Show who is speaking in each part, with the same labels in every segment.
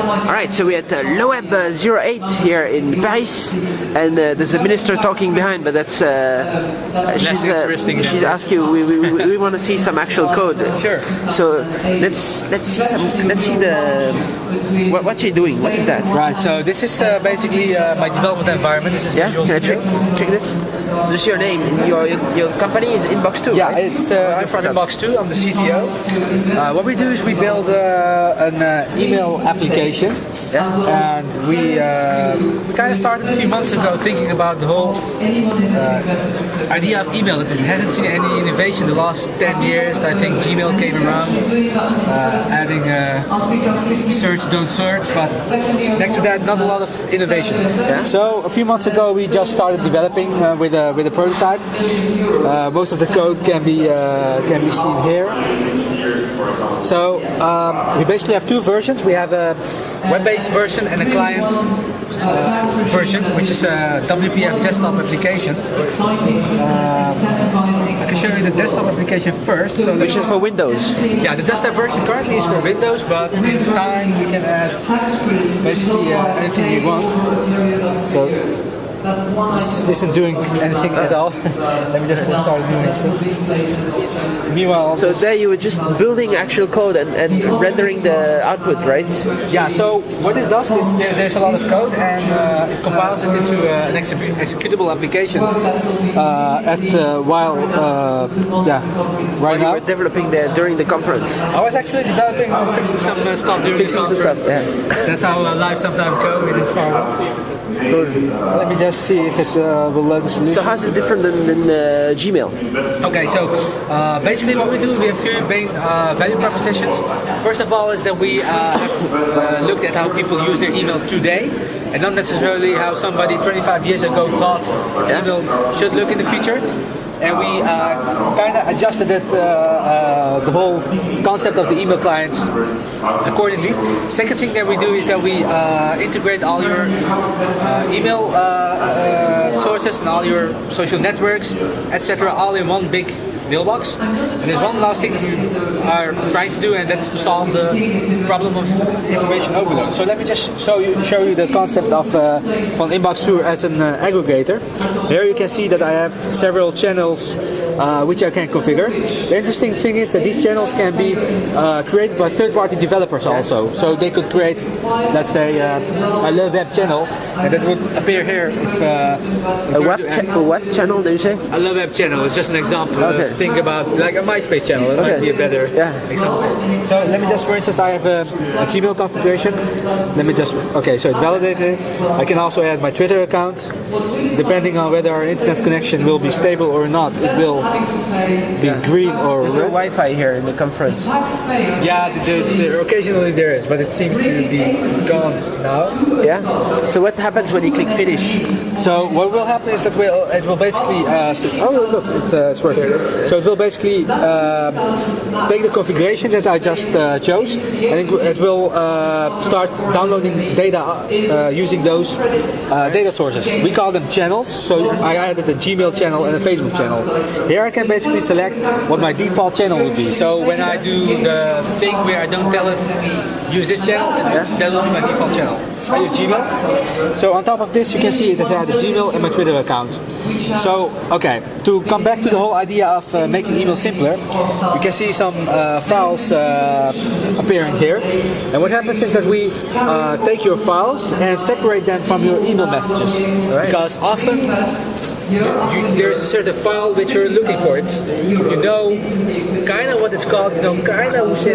Speaker 1: Alright, so we're at LeWeb08 here in Paris, and there's a minister talking behind, but that's she's asking you. We want to see some actual code.
Speaker 2: Sure.
Speaker 1: So let's see the what you're doing. What is that?
Speaker 2: Right. So this is basically my development environment. This is Visual Studio.
Speaker 1: Check this. So this is your name. Your company is Inbox2.
Speaker 2: Yeah,
Speaker 1: right?
Speaker 2: it's I'm from Inbox2. I'm the CTO. What we do is we build an email application.
Speaker 1: Yeah.
Speaker 2: And we kind of started a few months ago thinking about the whole idea of email. It hasn't seen any innovation the last 10 years. I think Gmail came around, adding search, don't search, but next to that, not a lot of innovation.
Speaker 1: Yeah.
Speaker 2: So a few months ago, we just started developing with a prototype. Most of the code can be seen here. So we basically have two versions. We have a web-based version and a client version, which is a WPF desktop application. I can show you the desktop application first. So
Speaker 1: which is for Windows.
Speaker 2: Yeah, the desktop version currently is for Windows, but in time we can add basically anything we want. So this isn't doing anything at all. Let me just start a new instance. Meanwhile,
Speaker 1: so there you were just building actual code and rendering the output, right?
Speaker 2: Yeah, so what this does is there's a lot of code and it compiles it into an executable application right now.
Speaker 1: You were developing there during the conference.
Speaker 2: I was actually developing fixing some stuff during the conference.
Speaker 1: Yeah.
Speaker 2: That's how live sometimes go. It is fun. Let me just see if it will load the solution.
Speaker 1: So how's it different than Gmail?
Speaker 2: Okay, so basically what we do, we have three main value propositions. First of all is that we have looked at how people use their email today, and not necessarily how somebody 25 years ago thought email should look in the future. And we kind of adjusted it, the whole concept of the email client accordingly. Second thing that we do is that we integrate all your email sources and all your social networks, etc., all in one big mailbox. And there's one last thing we are trying to do, and that's to solve the problem of information overload. So let me just show you the concept of from Inbox2 as an aggregator. Here you can see that I have several channels which I can configure. The interesting thing is that these channels can be created by third-party developers also. So they could create, let's say, a LeWeb channel, and that would appear here. If,
Speaker 1: what channel do you say?
Speaker 2: A LeWeb channel is just an example.
Speaker 1: Okay.
Speaker 2: Think about like a MySpace channel. It might be a better example. So let me just, for instance, I have a Gmail configuration. Let me just, okay, so it's validated. I can also add my Twitter account. Depending on whether our internet connection will be stable or not, it will be green or
Speaker 1: There's
Speaker 2: red.
Speaker 1: no Wi-Fi here in the conference.
Speaker 2: Yeah, occasionally there is, but it seems to be gone now.
Speaker 1: Yeah. So what happens when you click finish?
Speaker 2: So what will happen is that it will basically oh look, it's working. So it will basically take the configuration that I just chose, and it will start downloading data using those data sources. We call them channels. So I added a Gmail channel and a Facebook channel. Here I can basically select what my default channel would be. So when I do the thing where I don't tell it use this channel, that will be my default channel. I use Gmail. So on top of this, you can see that I have the Gmail and my Twitter account. So, okay, to come back to the whole idea of making email simpler, you can see some files appearing here. And what happens is that we take your files and separate them from your email messages. Right. Because often there's a certain file which you're looking for. It's, kind of what it's called, kind of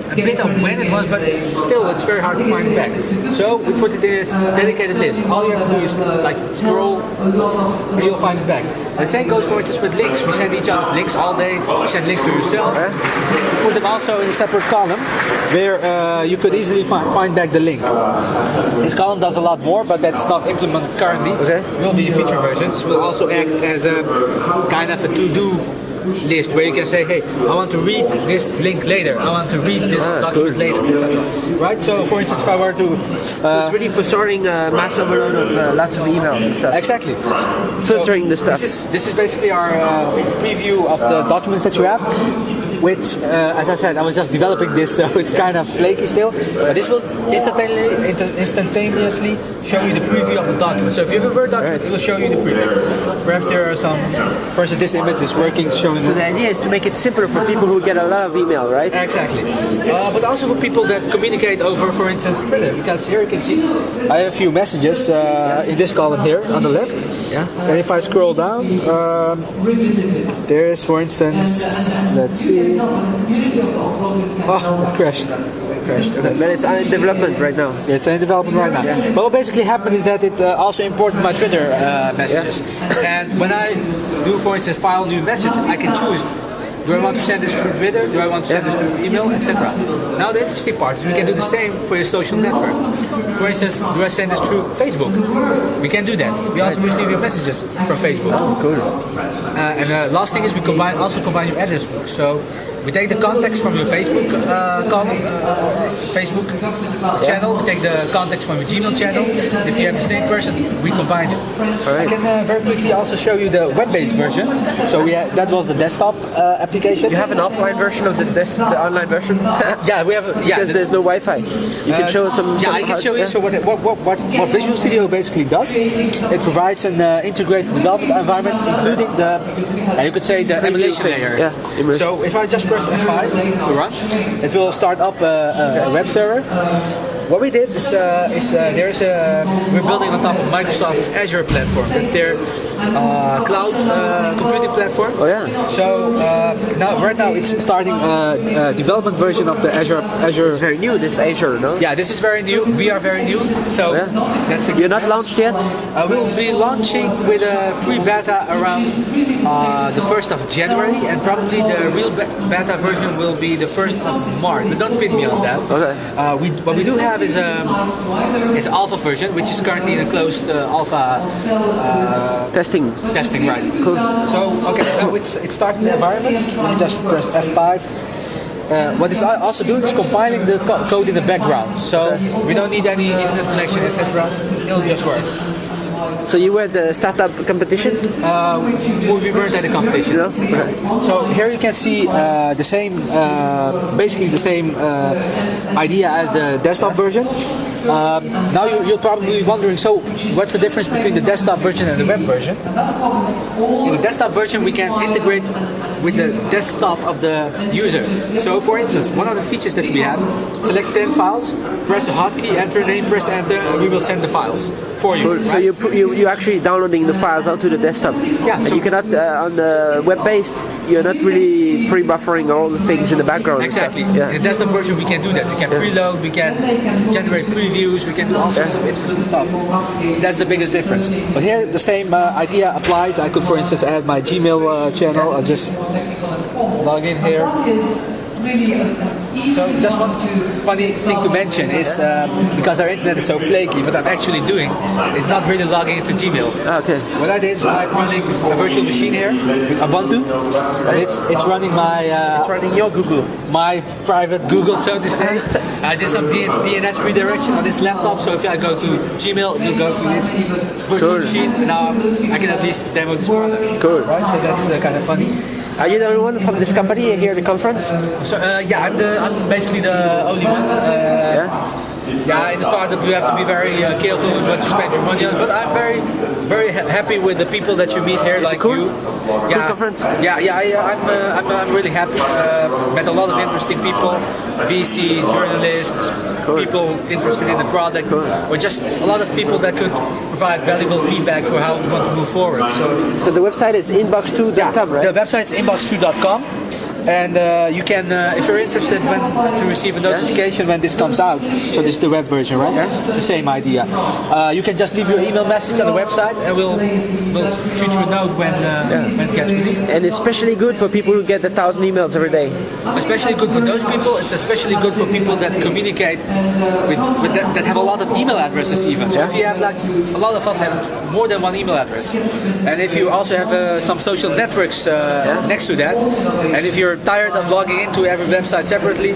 Speaker 2: a bit of when it was, but still it's very hard to find it back. So we put it in this dedicated list. All you have to do is like scroll and you'll find it back. And the same goes for instance with links. We send each other's links all day. You send links to yourself. You put them also in a separate column where you could easily find back the link. This column does a lot more, but that's not implemented currently. Okay. It will be future versions. It will also act as a kind of a to-do list where you can say, hey, I want to read this link later, I want to read this document later, etc. Right? So, for instance, if I were to...
Speaker 1: so it's really for sorting mass overload of lots of emails and stuff.
Speaker 2: Exactly.
Speaker 1: Filtering the stuff.
Speaker 2: This is basically our preview of the documents that you have. which, as I said, I was just developing this, so it's kind of flaky still. But this will instantaneously show you the preview of the document. So if you have a Word document, it will show you the preview. Perhaps there are some, for instance, this image is working, showing.
Speaker 1: So the idea is to make it simpler for people who get a lot of email, right?
Speaker 2: Exactly. But also for people that communicate over, for instance, Twitter. Because here you can see I have a few messages in this column here on the left.
Speaker 1: Yeah.
Speaker 2: And if I scroll down, there is, for instance, let's see. Oh, it crashed.
Speaker 1: Okay. But it's in development right now.
Speaker 2: Yeah, it's in development right now.
Speaker 1: Yeah.
Speaker 2: But what basically happened is that it also imported my Twitter messages. And when I do, for instance, file new message, I can choose. Do I want to send this through Twitter? Do I want to send this through email, etc.? Now the interesting part is we can do the same for your social network. For instance, do I send this through Facebook? We can do that. We also receive your messages from Facebook.
Speaker 1: Oh, cool.
Speaker 2: And the last thing is we also combine your address book. So we take the context from your Facebook column, Facebook channel. We take the context from your Gmail channel. If you have the same person, we combine it.
Speaker 1: Right.
Speaker 2: I can very quickly also show you the web-based version. So that was the desktop application.
Speaker 1: You have an offline version of the online version?
Speaker 2: Yeah, we have.
Speaker 1: Because there's no Wi-Fi. You can show some.
Speaker 2: Yeah, I can show you. So what Visual Studio basically does, it provides an integrated development environment, including the, you could say the emulation layer.
Speaker 1: Yeah.
Speaker 2: So if I just press F5 to run, it will start up a web server. What we did is we're building on top of Microsoft's Azure platform. It's their cloud computing platform.
Speaker 1: Oh yeah.
Speaker 2: So right now it's starting a development version of the Azure.
Speaker 1: It's very new. This Azure, no?
Speaker 2: Yeah, this is very new. We are very new. So that's
Speaker 1: You're not launched yet?
Speaker 2: we'll be launching with a pre-beta around the 1st of January, and probably the real beta version will be the 1st of March. But don't pin me on that.
Speaker 1: Okay.
Speaker 2: What we do have is alpha version, which is currently in a closed alpha
Speaker 1: Testing.
Speaker 2: right?
Speaker 1: Cool.
Speaker 2: So okay, now it's starting the environment. Let me just press F5. What it's also doing is compiling the code in the background, so we don't need any internet connection, etc. It'll just work.
Speaker 1: So you were at the startup competition?
Speaker 2: We weren't at the competition.
Speaker 1: No? Okay.
Speaker 2: So here you can see the same, basically the same idea as the desktop version. Now you're probably wondering, so what's the difference between the desktop version and the web version? In the desktop version, we can integrate with the desktop of the user. So for instance, one of the features that we have, select 10 files, press a hotkey, enter a name, press enter, and we will send the files for you.
Speaker 1: Cool.
Speaker 2: Right?
Speaker 1: So you're actually downloading the files onto the desktop.
Speaker 2: Yeah.
Speaker 1: And
Speaker 2: So
Speaker 1: you cannot, on the web-based, you're not really pre-buffering all the things in the background. and
Speaker 2: exactly.
Speaker 1: stuff. Yeah.
Speaker 2: In the desktop version, we can do that. We can preload, we can generate previews, we can do all sorts of interesting stuff. That's the biggest difference. But here, the same idea applies. I could, for instance, add my Gmail channel. I'll just log in here. So just one funny thing to mention is because our internet is so flaky, what I'm actually doing is not really logging into Gmail.
Speaker 1: Okay.
Speaker 2: What I did is I'm running a virtual machine here with Ubuntu, and it's running my
Speaker 1: It's running your Google.
Speaker 2: my private Google, so to say. I did some DNS redirection on this laptop, so if I go to Gmail, you go to this virtual machine. Now I can at least demo this product.
Speaker 1: Cool.
Speaker 2: Right, so that's kind of funny.
Speaker 1: Are you the only one from this company here at the conference?
Speaker 2: So yeah, I'm basically the only one. Yeah, in the startup you have to be very careful with what you spend your money on. But I'm very happy with the people that you meet here, like
Speaker 1: cool?
Speaker 2: you. Yeah,
Speaker 1: conference?
Speaker 2: I'm really happy. Met a lot of interesting people, VCs, journalists, people interested in the product, or just a lot of people that could provide valuable feedback for how we want to move forward.
Speaker 1: So the website is inbox2.com, right?
Speaker 2: The website is inbox2.com. And you can, if you're interested to receive a notification when this comes out, so this is the web version, right? It's the same idea. You can just leave your email message on the website, and we'll shoot you a note when it gets released.
Speaker 1: And especially good for people who get 1,000 emails every day.
Speaker 2: Especially good for those people. It's especially good for people that communicate with that have a lot of email addresses even. So if you have like a lot of us have more than one email address, and if you also have some social networks next to that, and if you're tired of logging into every website separately,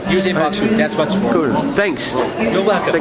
Speaker 2: use Inbox2. That's what's for.
Speaker 1: Cool. Thanks.
Speaker 2: You're welcome.